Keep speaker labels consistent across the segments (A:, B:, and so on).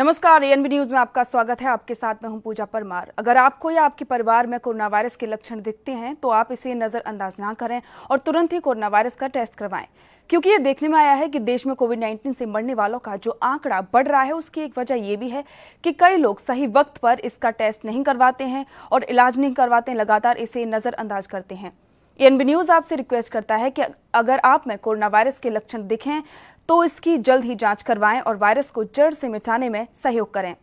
A: नमस्कार, ANB news में आपका स्वागत है। आपके साथ मैं हूं पूजा परमार। अगर आपको या आपके परिवार में कोरोना वायरस के लक्षण दिखते हैं तो आप इसे नजरअंदाज ना करें और तुरंत ही कोरोना वायरस का टेस्ट करवाएं, क्योंकि ये देखने में आया है कि देश में कोविड-19 से मरने वालों का जो आंकड़ा बढ़ रहा है उसकी एक वजह ये भी है कि कई लोग सही वक्त पर इसका टेस्ट नहीं करवाते हैं और इलाज नहीं करवाते, लगातार इसे नजरअंदाज करते हैं। एएनबी न्यूज आपसे रिक्वेस्ट करता है कि अगर आप में कोरोना वायरस के लक्षण दिखें तो इसकी जल्द ही जांच करवाएं और वायरस को जड़ से मिटाने में सहयोग करें।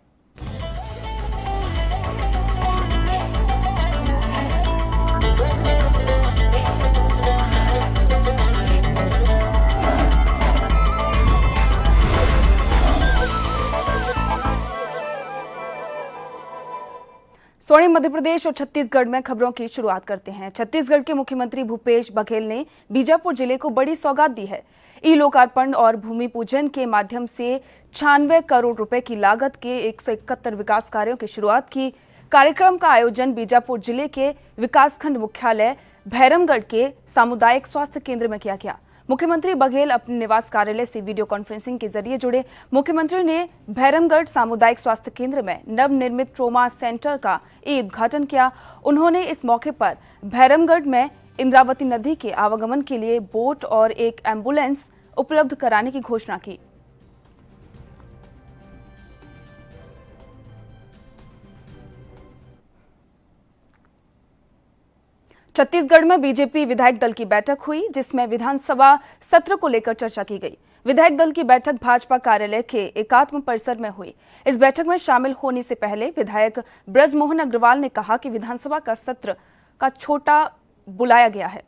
A: स्वर्णिम मध्य प्रदेश और छत्तीसगढ़ में खबरों की शुरुआत करते हैं। छत्तीसगढ़ के मुख्यमंत्री भूपेश बघेल ने बीजापुर जिले को बड़ी सौगात दी है। ई लोकार्पण और भूमि पूजन के माध्यम से 96 करोड़ रुपए की लागत के 171 विकास कार्यों की शुरुआत की। कार्यक्रम का आयोजन बीजापुर जिले के विकासखंड मुख्यालय भैरमगढ़ के सामुदायिक स्वास्थ्य केंद्र में किया गया। मुख्यमंत्री बघेल अपने निवास कार्यालय से वीडियो कॉन्फ्रेंसिंग के जरिए जुड़े। मुख्यमंत्री ने भैरमगढ़ सामुदायिक स्वास्थ्य केंद्र में नवनिर्मित ट्रोमा सेंटर का उद्घाटन किया। उन्होंने इस मौके पर भैरमगढ़ में इंद्रावती नदी के आवागमन के लिए बोट और एक एम्बुलेंस उपलब्ध कराने की घोषणा की। छत्तीसगढ़ में बीजेपी विधायक दल की बैठक हुई, जिसमें विधानसभा सत्र को लेकर चर्चा की गई। विधायक दल की बैठक भाजपा कार्यालय के एकात्म परिसर में हुई। इस बैठक में शामिल होने से पहले विधायक ब्रजमोहन अग्रवाल ने कहा कि विधानसभा का सत्र का छोटा बुलाया गया है।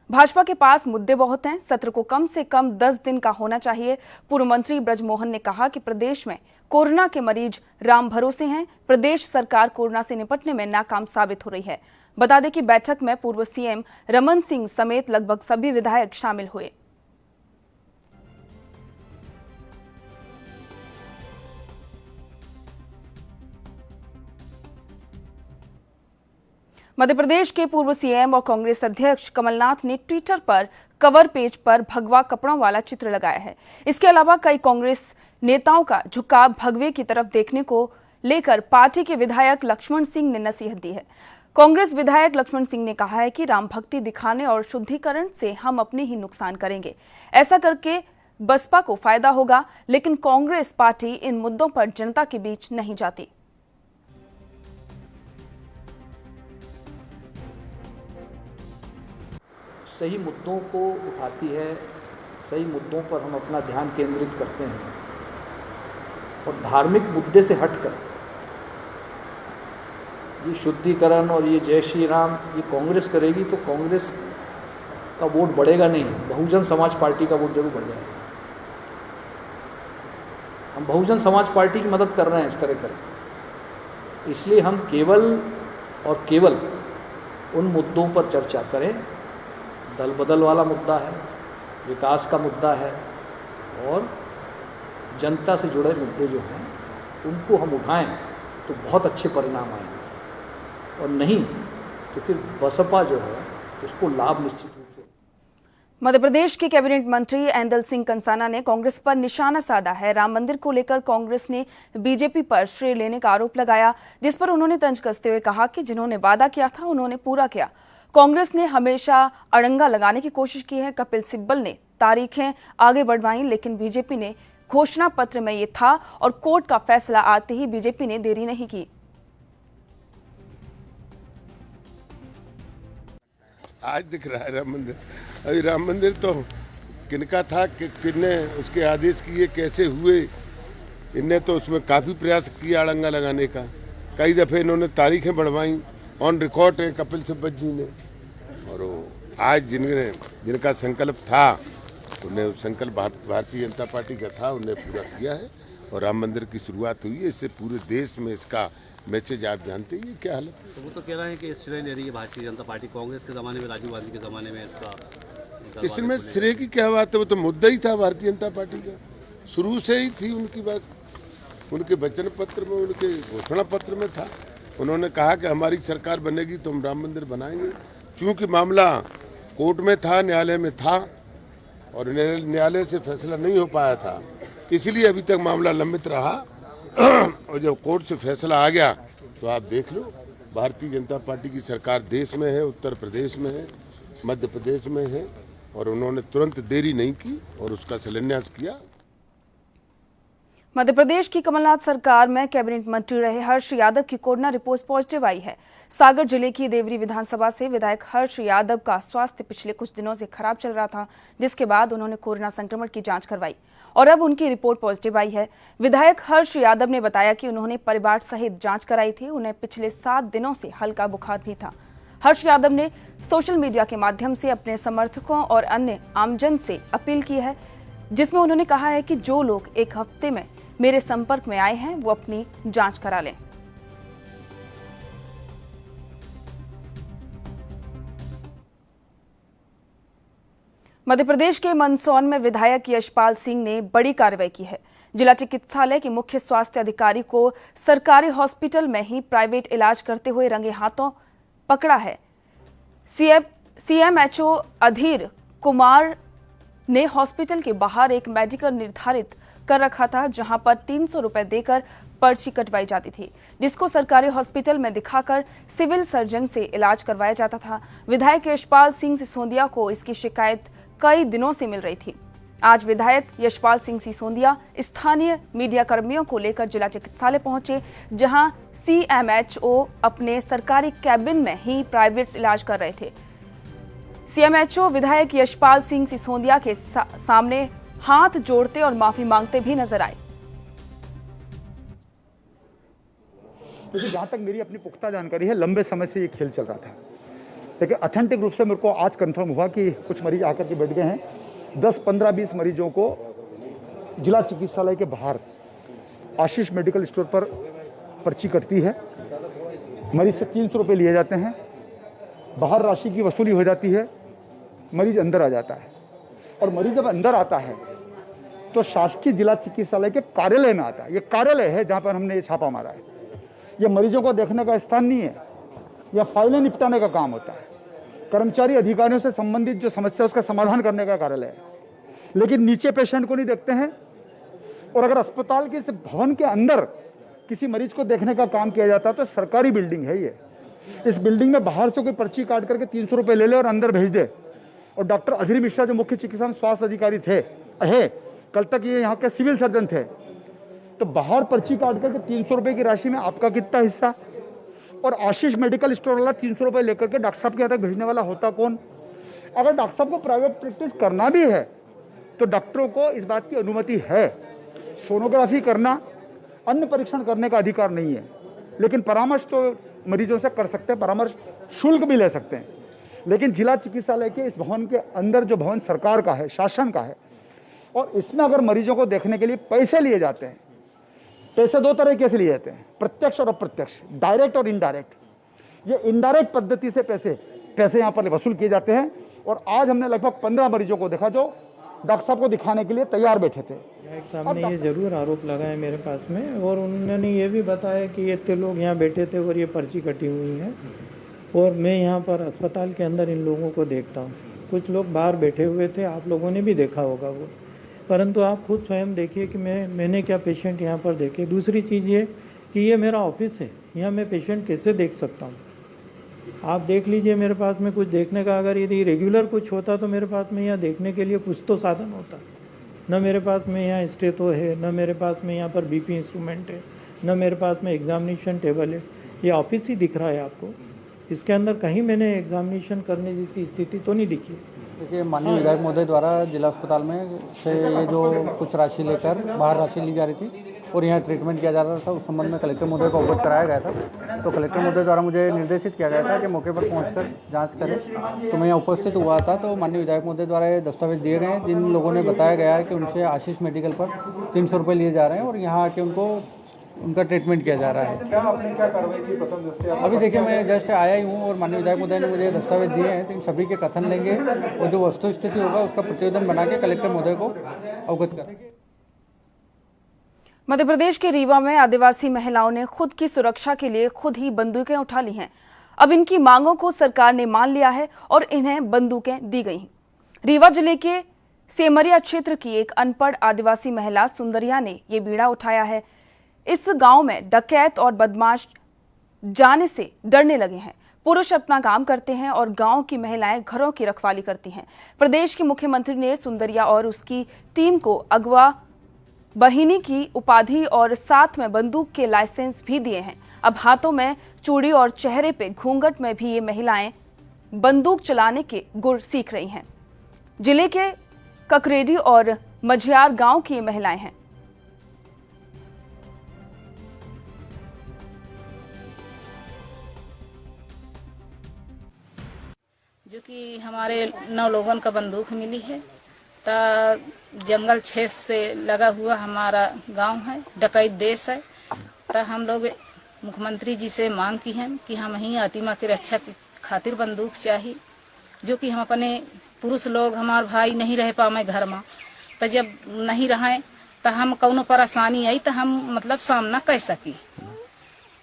A: भाजपा के पास मुद्दे बहुत हैं, सत्र को कम से कम 10 दिन का होना चाहिए। पूर्व मंत्री ब्रजमोहन ने कहा कि प्रदेश में कोरोना के मरीज राम भरोसे हैं। प्रदेश सरकार कोरोना से निपटने में नाकाम साबित हो रही है। बता दें कि बैठक में पूर्व सीएम रमन सिंह समेत लगभग सभी विधायक शामिल हुए। मध्य प्रदेश के पूर्व सीएम और कांग्रेस अध्यक्ष कमलनाथ ने ट्विटर पर कवर पेज पर भगवा कपड़ों वाला चित्र लगाया है। इसके अलावा कई कांग्रेस नेताओं का झुकाव भगवे की तरफ देखने को लेकर पार्टी के विधायक लक्ष्मण सिंह ने नसीहत दी है। कांग्रेस विधायक लक्ष्मण सिंह ने कहा है कि राम भक्ति दिखाने और शुद्धिकरण से हम अपने ही नुकसान करेंगे। ऐसा करके बसपा को फायदा होगा, लेकिन कांग्रेस पार्टी इन मुद्दों पर जनता के बीच नहीं जाती।
B: सही मुद्दों को उठाती है, सही मुद्दों पर हम अपना ध्यान केंद्रित करते हैं और धार्मिक मुद्दे से हटकर ये शुद्धिकरण और ये जय श्री राम ये कांग्रेस करेगी तो कांग्रेस का वोट बढ़ेगा नहीं, बहुजन समाज पार्टी का वोट जरूर बढ़ जाएगा। हम बहुजन समाज पार्टी की मदद कर रहे हैं इस तरह करके, इसलिए हम केवल और केवल उन मुद्दों पर चर्चा करें। दल बदल वाला मुद्दा है, विकास का मुद्दा है और जनता से जुड़े मुद्दे जो हैं उनको हम उठाएं तो बहुत अच्छे परिणाम आएंगे, और नहीं तो फिर बसपा जो है उसको लाभ निश्चित रूप से।
A: मध्य प्रदेश के कैबिनेट मंत्री ऐंदल सिंह कंसाना ने कांग्रेस पर निशाना साधा है। राम मंदिर को लेकर कांग्रेस ने बीजेपी पर श्रेय लेने का आरोप लगाया, जिस पर उन्होंने तंज कसते हुए कहा कि जिन्होंने वादा किया था उन्होंने पूरा किया। कांग्रेस ने हमेशा अड़ंगा लगाने की कोशिश की है। कपिल सिब्बल ने तारीखें आगे बढ़वाई, लेकिन बीजेपी ने घोषणा पत्र में ये था और कोर्ट का फैसला आते ही बीजेपी ने देरी नहीं की।
C: आज दिख रहा है राम मंदिर। अभी राम मंदिर तो किनका था कि किन्ने उसके आदेश किए, कैसे हुए, इनने तो उसमें काफ़ी प्रयास किया अड़ंगा लगाने का। कई दफ़े इन्होंने तारीखें बढ़वाई, ऑन रिकॉर्ड है कपिल सिब्बल जी ने। और वो आज जिनका संकल्प था उन्हें संकल्प भारतीय जनता पार्टी का था, उन्हें पूरा किया है और राम मंदिर की शुरुआत हुई है। इससे पूरे देश में इसका मैसेज आप जानते हैं क्या हालत है।
D: तो वो तो कह रहे हैं कि श्रेय ले रही है भारतीय जनता पार्टी, कांग्रेस के ज़माने में, राजीव गांधी के ज़माने में इसका।
C: इसमें श्रेय की क्या बात है, वो तो मुद्दा ही था भारतीय जनता पार्टी का, शुरू से ही थी उनकी बात। उनके वचन पत्र में, उनके घोषणा पत्र में था। उन्होंने कहा कि हमारी सरकार बनेगी तो हम राम मंदिर बनाएंगे। चूँकि मामला कोर्ट में था, न्यायालय में था और न्यायालय से फैसला नहीं हो पाया था, इसलिए अभी तक मामला लंबित रहा। और जब कोर्ट से फैसला आ गया तो आप देख लो, भारतीय जनता पार्टी की सरकार देश में है, उत्तर प्रदेश में है, मध्य प्रदेश में है, और उन्होंने तुरंत देरी नहीं की और उसका शिलान्यास किया।
A: मध्य प्रदेश की कमलनाथ सरकार में कैबिनेट मंत्री रहे हर्ष यादव की कोरोना रिपोर्ट पॉजिटिव आई है। सागर जिले की देवरी विधानसभा से विधायक हर्ष यादव का स्वास्थ्य पिछले कुछ दिनों से खराब चल रहा था, जिसके बाद उन्होंने कोरोना संक्रमण की जांच करवाई और अब उनकी रिपोर्ट पॉजिटिव आई है। विधायक हर्ष यादव ने बताया कि उन्होंने परिवार सहित जांच कराई थी। उन्हें पिछले 7 दिनों से हल्का बुखार भी था। हर्ष यादव ने सोशल मीडिया के माध्यम से अपने समर्थकों और अन्य आमजन से अपील की है, जिसमें उन्होंने कहा है कि जो लोग एक हफ्ते में मेरे संपर्क में आए हैं वो अपनी जांच करा लें। मध्य प्रदेश के मंदसौर में विधायक यशपाल सिंह ने बड़ी कार्रवाई की है। जिला चिकित्सालय के मुख्य स्वास्थ्य अधिकारी को सरकारी हॉस्पिटल में ही प्राइवेट इलाज करते हुए रंगे हाथों पकड़ा है। सीएमएचओ अधीर कुमार ने हॉस्पिटल के बाहर एक मेडिकल निर्धारित कर रखा था, जहां पर 300 रुपए देकर पर्ची कटवाई जाती थी, जिसको सरकारी हॉस्पिटल में दिखाकर सिविल सर्जन से इलाज करवाया जाता था। विधायक यशपाल सिंह सिसोदिया को इसकी शिकायत कई दिनों से मिल रही थी। आज विधायक यशपाल सिंह सिसोदिया स्थानीय मीडिया कर्मियों को लेकर जिला चिकित्सालय पहुंचे, जहां सीएमएचओ अपने सरकारी कैबिन में ही प्राइवेट इलाज कर रहे थे। सीएमएचओ विधायक यशपाल सिंह सिसोदिया के सामने हाथ जोड़ते और माफी मांगते भी नजर आए।
E: क्योंकि जहाँ तक मेरी अपनी पुख्ता जानकारी है, लंबे समय से ये खेल चल रहा था, लेकिन ऑथेंटिक रूप से मेरे को आज कंफर्म हुआ कि कुछ मरीज आकर के बैठ गए हैं। 10, 15, 20 मरीजों को जिला चिकित्सालय के बाहर आशीष मेडिकल स्टोर पर पर्ची कटती है। मरीज से 300 रुपये लिए जाते हैं, बाहर राशि की वसूली हो जाती है, मरीज अंदर आ जाता है और मरीज जब अंदर आता है तो शासकीय जिला चिकित्सालय के कार्यालय में आता है। ये कार्यालय है जहाँ पर हमने ये छापा मारा है। ये मरीजों को देखने का स्थान नहीं है, यह फाइलें निपटाने का काम होता है। कर्मचारी अधिकारियों से संबंधित जो समस्या उसका समाधान करने का कार्यालय है, लेकिन नीचे पेशेंट को नहीं देखते हैं। और अगर अस्पताल के इस भवन के अंदर किसी मरीज को देखने का काम किया जाता है तो सरकारी बिल्डिंग है ये, इस बिल्डिंग में बाहर से कोई पर्ची काट करके 300 रुपये ले ले और अंदर भेज दे। और डॉक्टर अधीर मिश्रा जो मुख्य चिकित्सा स्वास्थ्य अधिकारी थे, कल तक ये यहाँ के सिविल सर्जन थे, तो बाहर पर्ची काट करके 300 रुपये की राशि में आपका कितना हिस्सा? और आशीष मेडिकल स्टोर वाला 300 रुपये लेकर के डॉक्टर साहब के यहाँ तक भेजने वाला होता कौन? अगर डॉक्टर साहब को प्राइवेट प्रैक्टिस करना भी है तो डॉक्टरों को इस बात की अनुमति है। सोनोग्राफी करना, अन्य परीक्षण करने का अधिकार नहीं है, लेकिन परामर्श तो मरीजों से कर सकते हैं, परामर्श शुल्क भी ले सकते हैं। लेकिन जिला चिकित्सालय के इस भवन के अंदर, जो भवन सरकार का है, शासन का है, और इसमें अगर मरीजों को देखने के लिए पैसे लिए जाते हैं, पैसे 2 तरीके से लिए जाते हैं, प्रत्यक्ष और अप्रत्यक्ष, डायरेक्ट और इनडायरेक्ट। ये इनडायरेक्ट पद्धति से पैसे यहाँ पर वसूल किए जाते हैं। और आज हमने लगभग 15 मरीजों को देखा जो डॉक्टर साहब को दिखाने के लिए तैयार बैठे थे।
F: साहब ने ये जरूर आरोप लगाए मेरे पास में, और उन्होंने ये भी बताया कि ये इतने लोग यहाँ बैठे थे और ये पर्ची कटी हुई है, और मैं यहाँ पर अस्पताल के अंदर इन लोगों को देखता हूँ। कुछ लोग बाहर बैठे हुए थे, आप लोगों ने भी देखा होगा वो, परंतु आप खुद स्वयं देखिए कि मैंने क्या पेशेंट यहाँ पर देखे। दूसरी चीज़ ये कि ये मेरा ऑफिस है, यहाँ मैं पेशेंट कैसे देख सकता हूँ? आप देख लीजिए, मेरे पास में कुछ देखने का अगर यदि रेगुलर कुछ होता तो मेरे पास में यहाँ देखने के लिए कुछ तो साधन होता। न मेरे पास में यहाँ स्टेथो है, न मेरे पास में यहाँ पर बीपी इंस्ट्रूमेंट है, न मेरे पास में एग्जामिनेशन टेबल है। ये ऑफिस ही दिख रहा है आपको, इसके अंदर कहीं मैंने एग्जामिनेशन करने जैसी स्थिति तो नहीं दिखी।
G: देखिए, माननीय विधायक महोदय द्वारा जिला अस्पताल में से ये जो कुछ राशि लेकर बाहर राशि ली जा रही थी और यहाँ ट्रीटमेंट किया जा रहा था, उस संबंध में कलेक्टर महोदय को अवगत कराया गया था। तो कलेक्टर महोदय द्वारा मुझे निर्देशित किया गया था कि मौके पर पहुंचकर जांच करें। तो मैं यहाँ उपस्थित हुआ था, तो माननीय विधायक महोदय द्वारा ये दस्तावेज दिए गए हैं, जिन लोगों ने बताया गया है कि उनसे आशीष मेडिकल पर 300 रुपये लिए जा रहे हैं और यहाँ आके उनका ट्रीटमेंट किया जा रहा है।
E: क्या आपने क्या कार्रवाई की प्रथम दृष्टया?
G: अभी देखिए, मैं जस्ट आया ही हूँ और माननीय विधायक महोदय ने मुझे दस्तावेज दिए हैं, तो इन सभी के कथन लेंगे और जो वस्तु स्थिति होगा उसका प्रतिवेदन बना के कलेक्टर महोदय को अवगत करेंगे।
A: मध्य प्रदेश के रीवा में आदिवासी महिलाओं ने खुद की सुरक्षा के लिए खुद ही बंदूकें उठा ली हैं। अब इनकी मांगों को सरकार ने मान लिया है और इन्हें बंदूकें दी गई। रीवा जिले के सेमरिया क्षेत्र की एक अनपढ़ आदिवासी महिला सुंदरिया ने ये बीड़ा उठाया है। इस गांव में डकैत और बदमाश जाने से डरने लगे हैं। पुरुष अपना काम करते हैं और गांव की महिलाएं घरों की रखवाली करती हैं। प्रदेश के मुख्यमंत्री ने सुंदरिया और उसकी टीम को अगवा बहिनी की उपाधि और साथ में बंदूक के लाइसेंस भी दिए हैं। अब हाथों में चूड़ी और चेहरे पे घूंघट में भी ये महिलाएं बंदूक चलाने के गुर सीख रही हैं। जिले के ककरेडी और मझियार गांव की ये महिलाएं हैं।
H: जो कि हमारे 9 लोगों का बंदूक मिली है। तो जंगल क्षेत्र से लगा हुआ हमारा गांव है, डकैत देश है। तो हम लोग मुख्यमंत्री जी से मांग की है कि हम ही आतिमा की रक्षा की खातिर बंदूक चाहिए, जो कि हम अपने पुरुष लोग हमारे भाई नहीं रह पावे घर में। तो जब नहीं रहें तो हम कौनो परेशानी आई तो हम मतलब सामना कर सकी।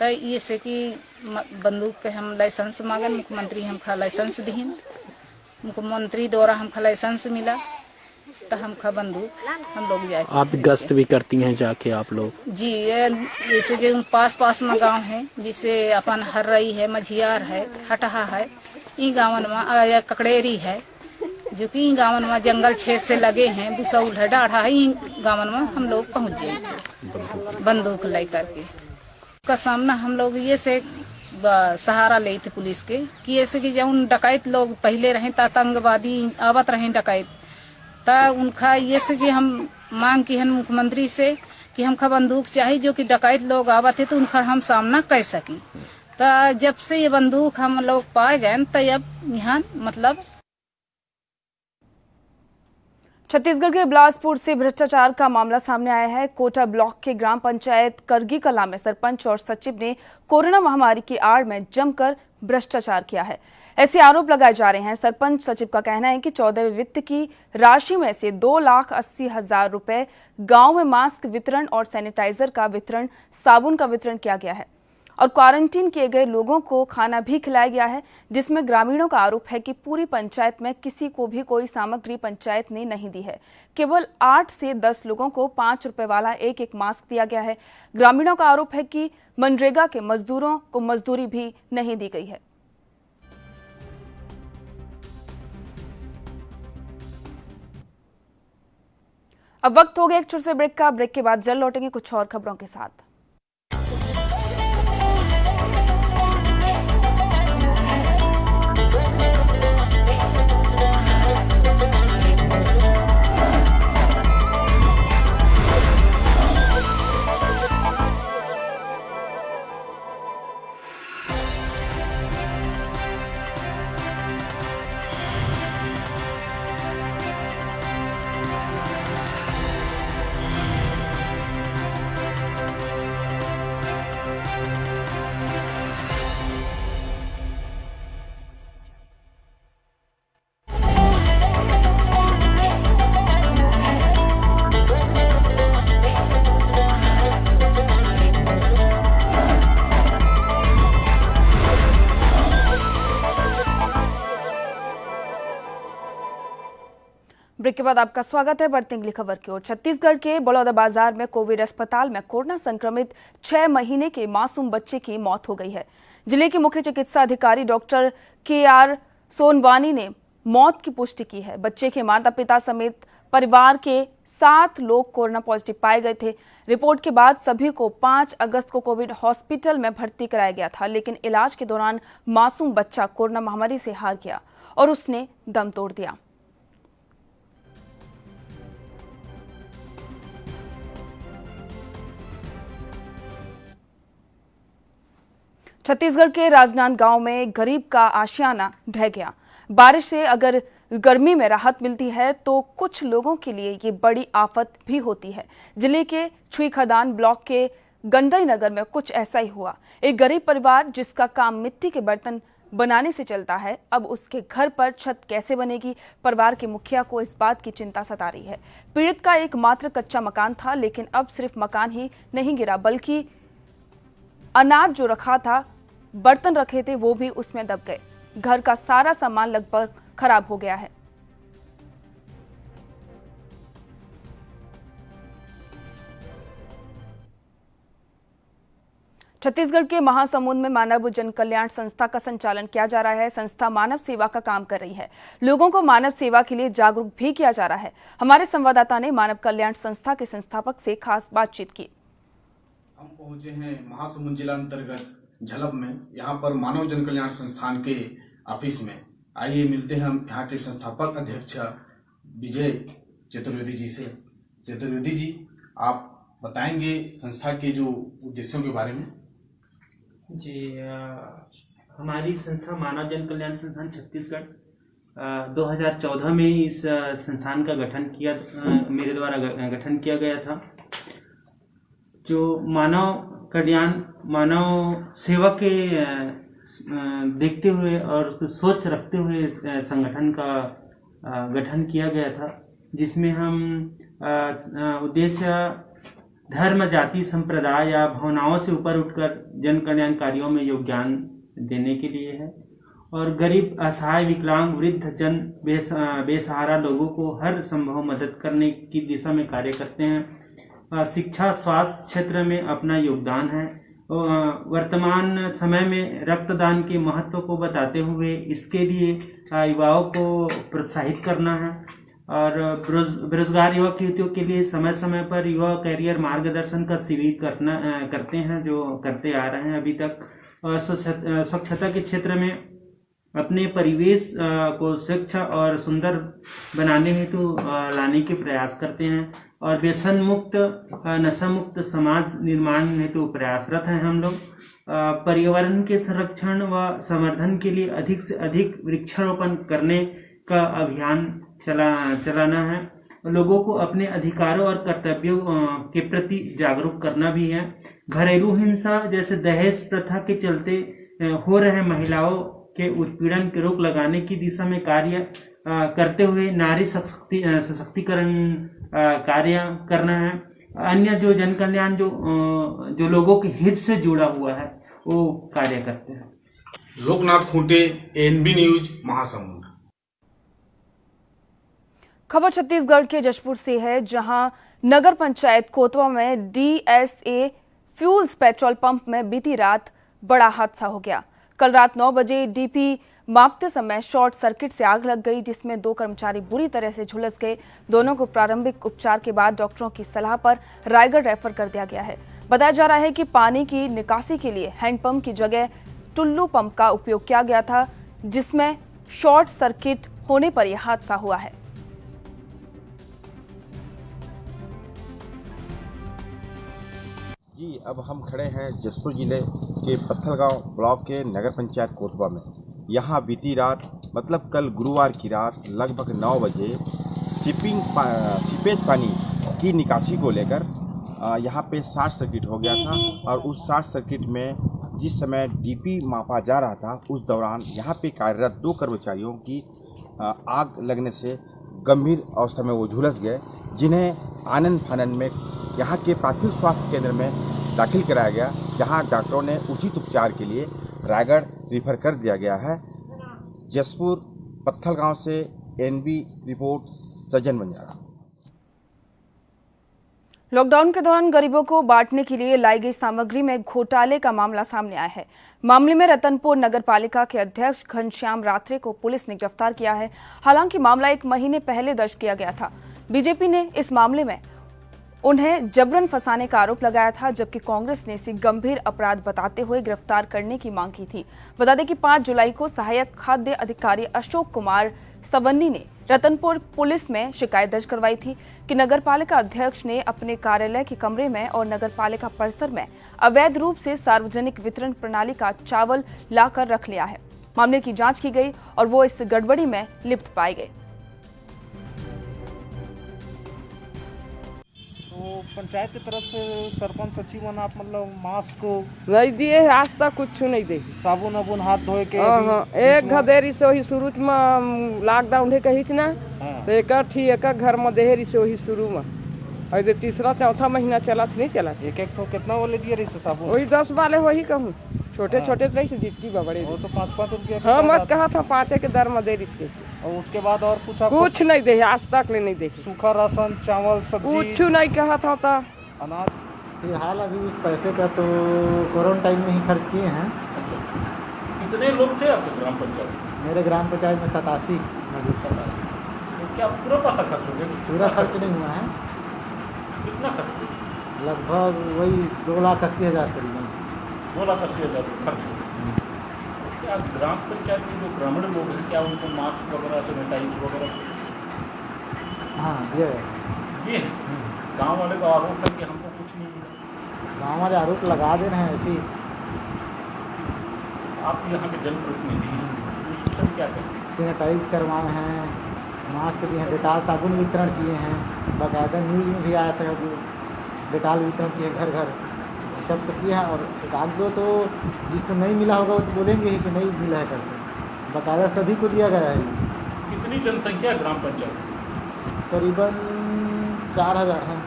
H: तो ये से कि बंदूक के हम लाइसेंस मांगन, मुख्यमंत्री हमका लाइसेंस दीन, मुख्यमंत्री द्वारा हमका लाइसेंस मिला तो हमका बंदूक हम लोग जाए।
I: आप गश्त भी करती हैं जाके आप लोग?
H: जी, जैसे जो पास में गांव है, जिसे अपन हर्रई है, मझियार है, हटहा है, ई गाँवन में ककड़ेरी है, जो कि इन गाँवन में जंगल क्षेत्र से लगे हैं, बुसौल है, डाढ़ा है, इन गाँवन में हम लोग पहुँच जाए बंदूक लेकर के। का सामना हम लोग ये से सहारा ले थे पुलिस के कि ऐसे कि जब डकैत लोग पहले रहे आतंकवादी आवत रहे डकैत, ता उनका ये से कि हम मांग की है मुख्यमंत्री से कि हमका बंदूक चाहिए, जो कि डकैत लोग आवत है तो उनका हम सामना कर सकी। तो जब से ये बंदूक हम लोग पाए गए तो अब यहाँ मतलब
A: छत्तीसगढ़ के बिलासपुर से भ्रष्टाचार का मामला सामने आया है। कोटा ब्लॉक के ग्राम पंचायत करगी कला में सरपंच और सचिव ने कोरोना महामारी की आड़ में जमकर भ्रष्टाचार किया है, ऐसे आरोप लगाए जा रहे हैं। सरपंच सचिव का कहना है कि 14वें वित्त की राशि में से 2,80,000 रुपए गांव में मास्क वितरण और सैनिटाइजर का वितरण, साबुन का वितरण किया गया है और क्वारंटीन किए गए लोगों को खाना भी खिलाया गया है, जिसमें ग्रामीणों का आरोप है कि पूरी पंचायत में किसी को भी कोई सामग्री पंचायत ने नहीं दी है। केवल 8 से 10 लोगों को 5 रुपए वाला एक मास्क दिया गया है। ग्रामीणों का आरोप है कि मनरेगा के मजदूरों को मजदूरी भी नहीं दी गई है। अब वक्त हो गया एक छोटे से ब्रेक का। ब्रेक के बाद जल्द लौटेंगे कुछ और खबरों के साथ। ब्रेक के बाद आपका स्वागत है। बढ़ते अगली खबर की ओर। छत्तीसगढ़ के बलौदाबाजार में कोविड अस्पताल में कोरोना संक्रमित 6 महीने के मासूम बच्चे की मौत हो गई है। जिले के मुख्य चिकित्सा अधिकारी डॉक्टर KR सोनवानी ने मौत की पुष्टि की है। बच्चे के माता पिता समेत परिवार के 7 लोग कोरोना पॉजिटिव पाए गए थे। रिपोर्ट के बाद सभी को 5 अगस्त को कोविड हॉस्पिटल में भर्ती कराया गया था, लेकिन इलाज के दौरान मासूम बच्चा कोरोना महामारी से हार गया और उसने दम तोड़ दिया। छत्तीसगढ़ के राजनांदगांव में गरीब का आशियाना ढह गया। बारिश से अगर गर्मी में राहत मिलती है तो कुछ लोगों के लिए ये बड़ी आफत भी होती है। जिले के छुईखदान ब्लॉक के गंडई नगर में कुछ ऐसा ही हुआ। एक गरीब परिवार जिसका काम मिट्टी के बर्तन बनाने से चलता है, अब उसके घर पर छत कैसे बनेगी? परिवार के मुखिया को इस बात की चिंता सता रही है। पीड़ित का एकमात्र कच्चा मकान था, लेकिन अब सिर्फ मकान ही नहीं गिरा बल्कि अनाज जो रखा था, बर्तन रखे थे, वो भी उसमें दब गए। घर का सारा सामान लगभग खराब हो गया है। छत्तीसगढ़ के महासमुंद में मानव जन कल्याण संस्था का संचालन किया जा रहा है। संस्था मानव सेवा का काम कर रही है। लोगों को मानव सेवा के लिए जागरूक भी किया जा रहा है। हमारे संवाददाता ने मानव कल्याण संस्था के संस्थापक से खास बातचीत की।
J: हम पहुंचे हैं महासमुंद जिला अंतर्गत झलब में। यहाँ पर मानव जन कल्याण संस्थान के ऑफिस में आइए मिलते हैं हम यहाँ के संस्थापक अध्यक्ष विजय चतुर्वेदी जी से। चतुर्वेदी जी, आप बताएंगे संस्था के जो उद्देश्यों के बारे में?
K: जी, हमारी संस्था मानव जन कल्याण संस्थान छत्तीसगढ़ 2014 में इस संस्थान का गठन किया, मेरे द्वारा गठन किया गया था। जो मानव कल्याण, मानव सेवा के देखते हुए और उसको सोच रखते हुए संगठन का गठन किया गया था, जिसमें हम उद्देश्य धर्म, जाति, संप्रदाय या भावनाओं से ऊपर उठकर जन कल्याण कार्यों में योगदान देने के लिए है और गरीब, असहाय, विकलांग, वृद्ध जन, बेसहारा लोगों को हर संभव मदद करने की दिशा में कार्य करते हैं। शिक्षा, स्वास्थ्य क्षेत्र में अपना योगदान है। वर्तमान समय में रक्तदान के महत्व को बताते हुए इसके लिए युवाओं को प्रोत्साहित करना है और बेरोजगार युवक युवतियों के लिए समय समय पर युवा कैरियर मार्गदर्शन का शिविर करते हैं, जो करते आ रहे हैं अभी तक। और स्वच्छता के क्षेत्र में अपने परिवेश को स्वच्छ और सुंदर बनाने हेतु लाने के प्रयास करते हैं और व्यसन मुक्त, नशा मुक्त समाज निर्माण हेतु प्रयासरत हैं हम लोग। पर्यावरण के संरक्षण व संवर्धन के लिए अधिक से अधिक वृक्षारोपण करने का अभियान चलाना है। लोगों को अपने अधिकारों और कर्तव्यों के प्रति जागरूक करना भी है। घरेलू हिंसा जैसे दहेज प्रथा के चलते हो रहे महिलाओं के उत्पीड़न के रोक लगाने की दिशा में कार्य करते हुए नारी सशक्तिकरण कार्य करना है। अन्य जो जन कल्याण जो लोगों के हित से जुड़ा हुआ है वो कार्य करते हैं।
J: Loknath Khunte, NB news, Mahasamund.
A: खबर छत्तीसगढ़ के जशपुर से है, जहां नगर पंचायत कोतवा में डीएसए फ्यूल्स पेट्रोल पंप में बीती रात बड़ा हादसा हो गया। कल रात 9 बजे डीपी मापते समय शॉर्ट सर्किट से आग लग गई, जिसमें 2 कर्मचारी बुरी तरह से झुलस गए। दोनों को प्रारंभिक उपचार के बाद डॉक्टरों की सलाह पर रायगढ़ रेफर कर दिया गया है। बताया जा रहा है कि पानी की निकासी के लिए हैंडपंप की जगह टुल्लू पंप का उपयोग किया गया था, जिसमें शॉर्ट सर्किट होने पर यह हादसा हुआ है।
L: जी, अब हम खड़े हैं जशपुर जिले के पत्थलगांव ब्लॉक के नगर पंचायत कोतवा में। यहाँ बीती रात, मतलब कल गुरुवार की रात लगभग 9 बजे सीपेज पानी की निकासी को लेकर यहाँ पे शॉर्ट सर्किट हो गया था और उस शॉर्ट सर्किट में जिस समय डीपी मापा जा रहा था उस दौरान यहाँ पे कार्यरत 2 कर्मचारियों की आग लगने से गंभीर अवस्था में वो झुलस गए, जिन्हें आनंद फानंद में यहाँ के प्राथमिक स्वास्थ्य केंद्र में दाखिल कराया गया, जहाँ डॉक्टरों ने उचित उपचार के लिए रायगढ़ रेफर कर दिया गया है। जशपुर पत्थलगांव से एनबी रिपोर्ट, सज्जन बंजारा।
A: लॉकडाउन के दौरान गरीबों को बांटने के लिए लाई गई सामग्री में घोटाले का मामला सामने आया है। मामले में रतनपुर नगर पालिका के अध्यक्ष घनश्याम रात्रे को पुलिस ने गिरफ्तार किया है। हालांकि मामला 1 महीने पहले दर्ज किया गया था। बीजेपी ने इस मामले में उन्हें जबरन फंसाने का आरोप लगाया था, जबकि कांग्रेस ने इसे गंभीर अपराध बताते हुए गिरफ्तार करने की मांग की थी। बता दें कि 5 जुलाई को सहायक खाद्य अधिकारी अशोक कुमार सवन्नी ने रतनपुर पुलिस में शिकायत दर्ज करवाई थी कि नगरपालिका अध्यक्ष ने अपने कार्यालय के कमरे में और नगरपालिका परिसर में अवैध रूप से सार्वजनिक वितरण प्रणाली का चावल लाकर रख लिया है। मामले की जांच की गई और वो इस गड़बड़ी में लिप्त पाए गए।
M: तो पंचायत की तरफ से सरपंच सचिव आप मतलब मास्क
N: नहीं दिए, आज तक कुछ नहीं दे।
M: साबुन वाबुन हाथ धोए के
N: एक घदेरी से वही शुरू में लॉकडाउन है कही थी ना, तो एक घर में देहरी से वही शुरू में और 3रा-4था महीना चला नहीं चला।
M: एक तो कितना वाले दिए रही साबुन?
N: वही 10 वाले वही कहूँ, छोटे छोटे रही से जितकी बड़े
M: वो तो 5-5 रुपया।
N: हाँ, मत कहा था 5 के दर में दे इसके।
M: और उसके बाद और
N: कुछ नहीं दे, आज तक ले नहीं देखे।
M: सूखा राशन, चावल, सब्जी
N: कुछ नहीं कहा था।
M: अनाज
O: फिलहाल अभी उस पैसे का तो कोरोना टाइम में ही खर्च किए हैं।
P: कितने लोग थे आपके ग्राम पंचायत?
O: मेरे ग्राम पंचायत में 87 मौजूद था।
P: तो क्या पूरा पैसा खर्च हो गया?
O: पूरा खर्च नहीं हुआ है।
P: कितना खर्च हुआ?
O: लगभग वही 2,80,000 करीब।
P: 2,80,000 खर्च हुआ। क्या ग्राम पंचायत में जो ग्रामीण लोग हैं क्या उनको मास्क वगैरह सैनिटाइज वगैरह?
O: हाँ ये
P: गाँव वाले का आरोप है कि हमको कुछ नहीं मिला।
O: गाँव वाले आरोप लगा दे रहे हैं ऐसे ही।
P: आप यहाँ के जनप्रतिनिधि हैं, उसमें क्या करें?
O: सैनिटाइज करवाए हैं, मास्क दिए हैं, डेटाल साबुन वितरण किए हैं, बाकायदा न्यूज़ में भी आया था कि डेटाल वितरण किए घर घर, सब तो किया है। और एक आध दो तो जिसको नहीं मिला होगा वो तो बोलेंगे ही कि नहीं मिला है करके, बाकायदा सभी को दिया गया है।
P: कितनी जनसंख्या है ग्राम पंचायत?
O: करीबन 4,000 हैं।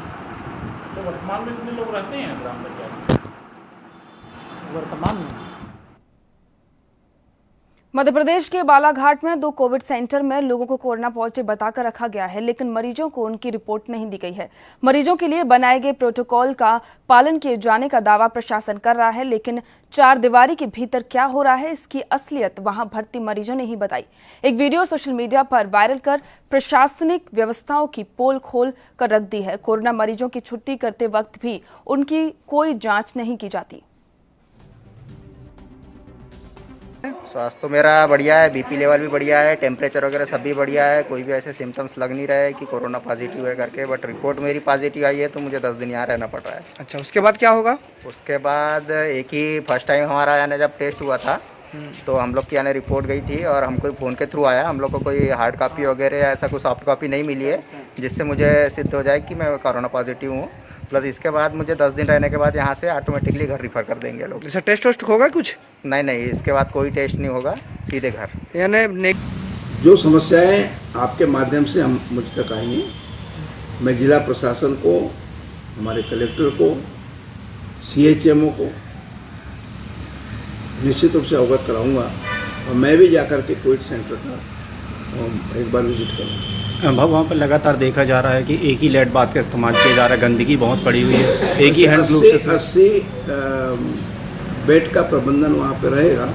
P: तो वर्तमान में कितने लोग रहते हैं ग्राम पंचायत?
O: वर्तमान में
A: मध्य प्रदेश के बालाघाट में 2 कोविड सेंटर में लोगों को कोरोना पॉजिटिव बताकर रखा गया है, लेकिन मरीजों को उनकी रिपोर्ट नहीं दी गई है। मरीजों के लिए बनाए गए प्रोटोकॉल का पालन किए जाने का दावा प्रशासन कर रहा है, लेकिन 4 दीवारी के भीतर क्या हो रहा है इसकी असलियत वहां भर्ती मरीजों ने ही बताई। एक वीडियो सोशल मीडिया पर वायरल कर प्रशासनिक व्यवस्थाओं की पोल खोल कर रख दी है। कोरोना मरीजों की छुट्टी करते वक्त भी उनकी कोई जाँच नहीं की जाती।
Q: स्वास्थ्य तो मेरा बढ़िया है, बीपी लेवल भी बढ़िया है, टेम्परेचर वगैरह सब भी बढ़िया है, कोई भी ऐसे सिम्टम्स लग नहीं रहे कि कोरोना पॉजिटिव है करके। बट रिपोर्ट मेरी पॉजिटिव आई है तो मुझे 10 दिन यहाँ रहना पड़ रहा है।
R: अच्छा, उसके बाद क्या होगा?
Q: उसके बाद एक ही फर्स्ट टाइम हमारा यानी जब टेस्ट हुआ था तो हम लोग की यानी रिपोर्ट गई थी और हमको फ़ोन के थ्रू आया। हम लोग को कोई हार्ड कॉपी वगैरह या ऐसा कोई सॉफ्ट कॉपी नहीं मिली है जिससे मुझे सिद्ध हो जाए कि मैं कोरोना पॉजिटिव हूँ। प्लस इसके बाद मुझे 10 दिन रहने के बाद यहाँ से ऑटोमेटिकली घर रिफ़र कर देंगे लोग।
R: जैसे टेस्ट वेस्ट होगा कुछ?
Q: नहीं, इसके बाद कोई टेस्ट नहीं होगा, सीधे घर।
R: यानी
S: जो समस्याएं आपके माध्यम से हम मुझ तक आएंगी, मैं जिला प्रशासन को, हमारे कलेक्टर को, CHMO को निश्चित रूप से अवगत कराऊंगा और मैं भी जाकर के कोविड सेंटर का एक बार विजिट करूँगा।
T: वहाँ पर लगातार देखा जा रहा है कि एक ही लेट बाथ का इस्तेमाल किया जा रहा है, गंदगी बहुत पड़ी हुई है, एक ही हैंड ग्लूव से
S: 80 बेड का प्रबंधन वहाँ पे रहेगा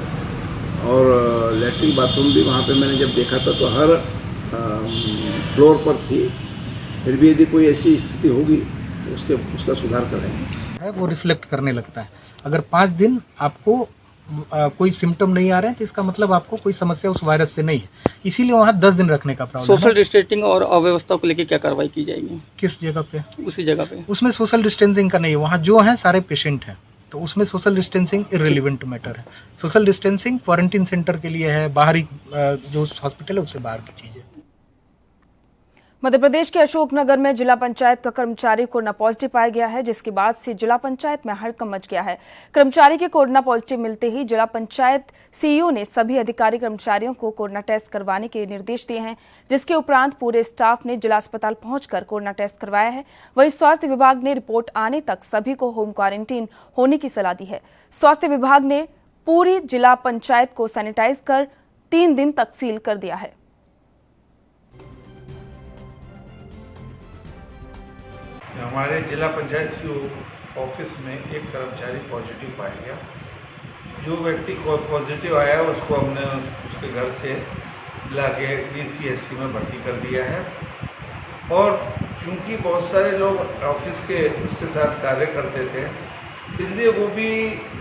S: और लैट्रिन बाथरूम भी वहाँ पे मैंने जब देखा था तो हर फ्लोर पर थी। फिर भी यदि कोई ऐसी स्थिति होगी तो उसका सुधार करेंगे।
U: वो रिफ्लेक्ट करने लगता है। अगर 5 दिन आपको कोई सिम्टम नहीं आ रहे हैं तो इसका मतलब आपको कोई समस्या उस वायरस से नहीं है, इसीलिए वहाँ 10 दिन रखने का प्रावधान।
I: सोशल डिस्टेंसिंग और अव्यवस्था को लेकर क्या कार्रवाई की जाएगी?
U: किस जगह पे?
I: उसी जगह पे।
U: उसमें सोशल डिस्टेंसिंग का नहीं है, वहाँ जो है सारे पेशेंट हैं तो उसमें सोशल डिस्टेंसिंग इररिलेवेंट मैटर है। सोशल डिस्टेंसिंग क्वारंटीन सेंटर के लिए है, बाहरी जो हॉस्पिटल है उससे बाहर की चीज़ है।
A: मध्य प्रदेश के अशोकनगर में जिला पंचायत का कर्मचारी कोरोना पॉजिटिव पाया गया है, जिसके बाद से जिला पंचायत में हड़कंप मच गया है। कर्मचारी के कोरोना पॉजिटिव मिलते ही जिला पंचायत CEO ने सभी अधिकारी कर्मचारियों को कोरोना टेस्ट करवाने के निर्देश दिए हैं, जिसके उपरांत पूरे स्टाफ ने जिला अस्पताल पहुंचकर कोरोना टेस्ट करवाया है। वहीं स्वास्थ्य विभाग ने रिपोर्ट आने तक सभी को होम क्वारंटीन होने की सलाह दी है। स्वास्थ्य विभाग ने पूरी जिला पंचायत को सैनिटाइज कर 3 दिन तक सील कर दिया है।
V: हमारे जिला पंचायत CO ऑफिस में एक कर्मचारी पॉजिटिव पाया गया। जो व्यक्ति को पॉजिटिव आया उसको हमने उसके घर से लाके DCSC में भर्ती कर दिया है और चूंकि बहुत सारे लोग ऑफिस के उसके साथ कार्य करते थे इसलिए वो भी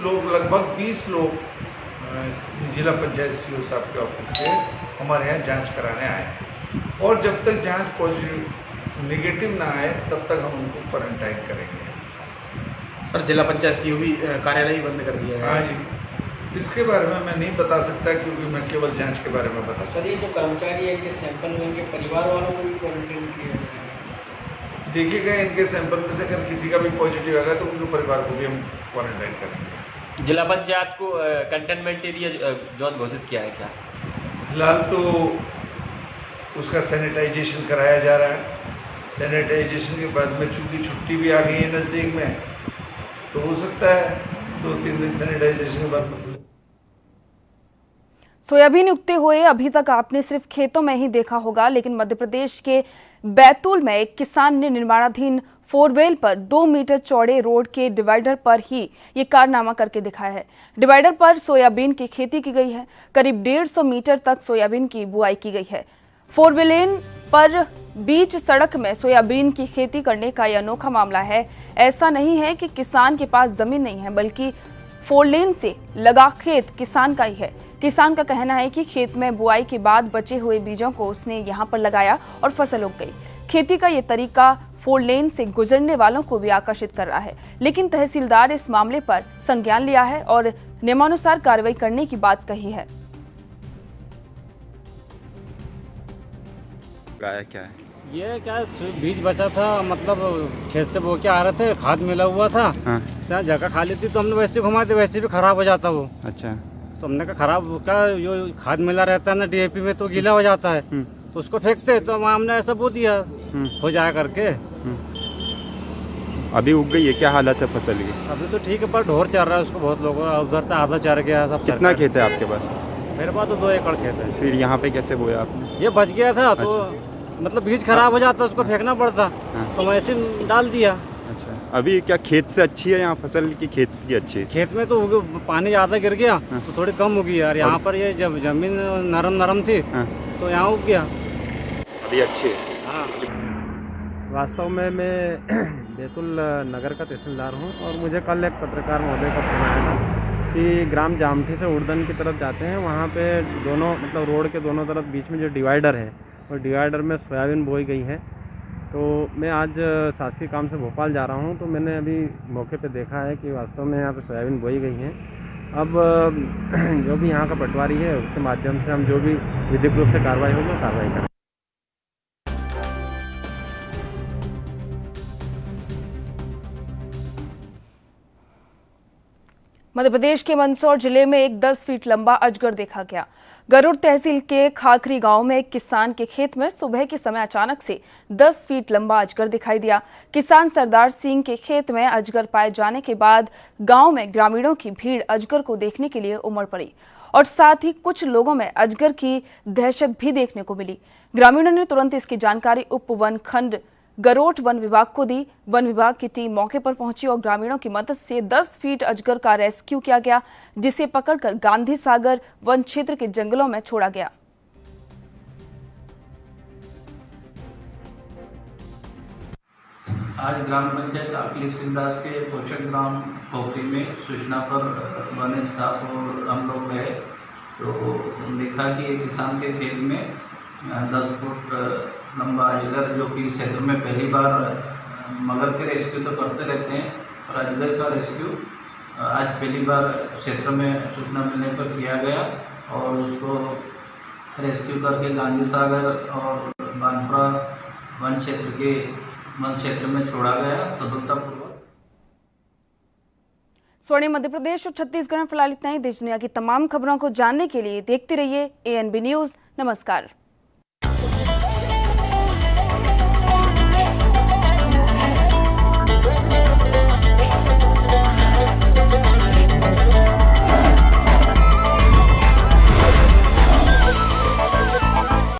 V: लोग लगभग 20 लोग जिला पंचायत CO साहब के ऑफिस के हमारे यहाँ जांच कराने आए हैं और जब तक जांच पॉजिटिव नेगेटिव ना आए तब तक हम उनको क्वारंटाइन करेंगे।
R: सर, जिला पंचायत CO भी कार्यालय ही बंद कर दिया है।
V: हाँ जी, इसके बारे में मैं नहीं बता सकता क्योंकि मैं केवल जांच के बारे में बता।
R: सर, ये जो कर्मचारी है इनके सैंपल में इनके परिवार वालों को भी क्वारंटाइन किया है?
V: देखिएगा इनके सैंपल में से अगर किसी का भी पॉजिटिव आएगा तो उनके परिवार को भी हम क्वारंटाइन करेंगे।
W: जिला पंचायत को कंटेनमेंट एरिया जोन घोषित किया है क्या?
V: फिलहाल तो उसका सैनिटाइजेशन कराया जा रहा है। सैनिटाइजेशन के बाद में चूँकि छुट्टी भी आ गई है नज़दीक में तो हो सकता है 2-3 दिन सैनिटाइजेशन के बाद।
A: सोयाबीन उगते हुए अभी तक आपने सिर्फ खेतों में ही देखा होगा, लेकिन मध्य प्रदेश के बैतूल में एक किसान ने निर्माणाधीन 4 पर 2 मीटर चौड़े रोड के डिवाइडर पर ही ये कारनामा करके दिखाया है। डिवाइडर पर सोयाबीन की खेती की गई है। करीब 150 मीटर तक सोयाबीन की बुआई की गई है। 4 लेन पर बीच सड़क में सोयाबीन की खेती करने का यह अनोखा मामला है। ऐसा नहीं है कि किसान के पास जमीन नहीं है, बल्कि 4 लेन से लगा खेत किसान का ही है। किसान का कहना है कि खेत में बुआई के बाद बचे हुए बीजों को उसने यहां पर लगाया और फसल उग गई। खेती का ये तरीका 4 लेन से गुजरने वालों को भी आकर्षित कर रहा है, लेकिन तहसीलदार इस मामले पर संज्ञान लिया है और नियमानुसार कार्रवाई करने की बात कही है।
B: गाया क्या है?
C: ये क्या बीज बचा था, मतलब खेत से बो के आ रहे थे, खाद मिला हुआ था।
B: हाँ।
C: जहाँ जगह खाली थी तो हमने वैसे घुमा दी, वैसे भी खराब हो जाता वो।
B: अच्छा।
C: तो हमने कहा खराब क्या, जो खाद मिला रहता है ना डीएपी में तो गीला हो जाता है, तो उसको फेंकते। तो हमने ऐसा बो दिया हो जाया करके।
B: अभी उग गई है, क्या हालत है फसल की?
C: अभी तो ठीक है, पर ढोर चल रहा है उसको बहुत लोगों का, उधर से आधा चढ़ गया सब।
B: कितना खेत है आपके पास?
C: मेरे पास तो 2 एकड़ खेत है।
B: फिर यहाँ पे कैसे बोया आपने?
C: ये बच गया था तो मतलब बीज खराब हो जाता, उसको फेंकना पड़ता, तो मैं ऐसे डाल दिया।
B: अच्छा, अभी क्या खेत से अच्छी है यहाँ फसल की, खेत की अच्छी है?
C: खेत में तो पानी ज़्यादा गिर गया तो थोड़ी कम होगी यार। यहाँ पर ये जब जमीन नरम थी तो यहाँ उग गया,
B: अभी अच्छी है।
C: हाँ।
D: वास्तव में मैं बैतूल नगर का तहसीलदार हूँ और मुझे कल एक पत्रकार महोदय का फोन आया था कि ग्राम जामठी से उड़दन की तरफ जाते हैं, वहाँ पे दोनों मतलब रोड के दोनों तरफ बीच में जो डिवाइडर है, और डिवाइडर में सोयाबीन बोई गई है। तो मैं आज शासकीय काम से भोपाल जा रहा हूँ, तो मैंने अभी मौके पे देखा है कि वास्तव में यहाँ पे सोयाबीन बोई गई है। अब जो भी यहाँ का पटवारी है उसके माध्यम से हम जो भी विधिक रूप से कार्रवाई होगी कार्रवाई करें।
A: मध्य प्रदेश के मंदसौर जिले में एक 10 फीट लंबा अजगर देखा गया। गरुड़ तहसील के खाखरी गांव में एक किसान के खेत में सुबह के समय अचानक से 10 फीट लंबा अजगर दिखाई दिया। किसान सरदार सिंह के खेत में अजगर पाए जाने के बाद गांव में ग्रामीणों की भीड़ अजगर को देखने के लिए उमड़ पड़ी और साथ ही कुछ लोगों में अजगर की दहशत भी देखने को मिली। ग्रामीणों ने तुरंत इसकी जानकारी उप वन खंड गरोट वन विभाग को दी। वन विभाग की टीम मौके पर पहुंची और ग्रामीणों की मदद से 10 फीट अजगर का रेस्क्यू किया गया, जिसे पकड़कर गांधी सागर वन क्षेत्र के जंगलों में छोड़ा गया।
X: आज ग्राम पंचायत अखिलेश सिंहदास के पोषक ग्राम खोखरी में सूचना पर वन स्टाफ और हम लोग गए तो देखा कि एक किसान के खेत में 10 फुट लंबा अजगर, जो कि क्षेत्र में पहली बार, मगर के रेस्क्यू तो करते रहते हैं और अजगर का रेस्क्यू आज पहली बार क्षेत्र में सूचना मिलने पर किया गया और उसको रेस्क्यू करके गांधी सागर और बानपुरा वन क्षेत्र में छोड़ा गया सफलतापूर्वक।
A: स्वर्णिम मध्य प्रदेश और छत्तीसगढ़ में फिलहाल इतना ही। देश दुनिया की तमाम खबरों को जानने के लिए देखते रहिए ANB न्यूज। नमस्कार।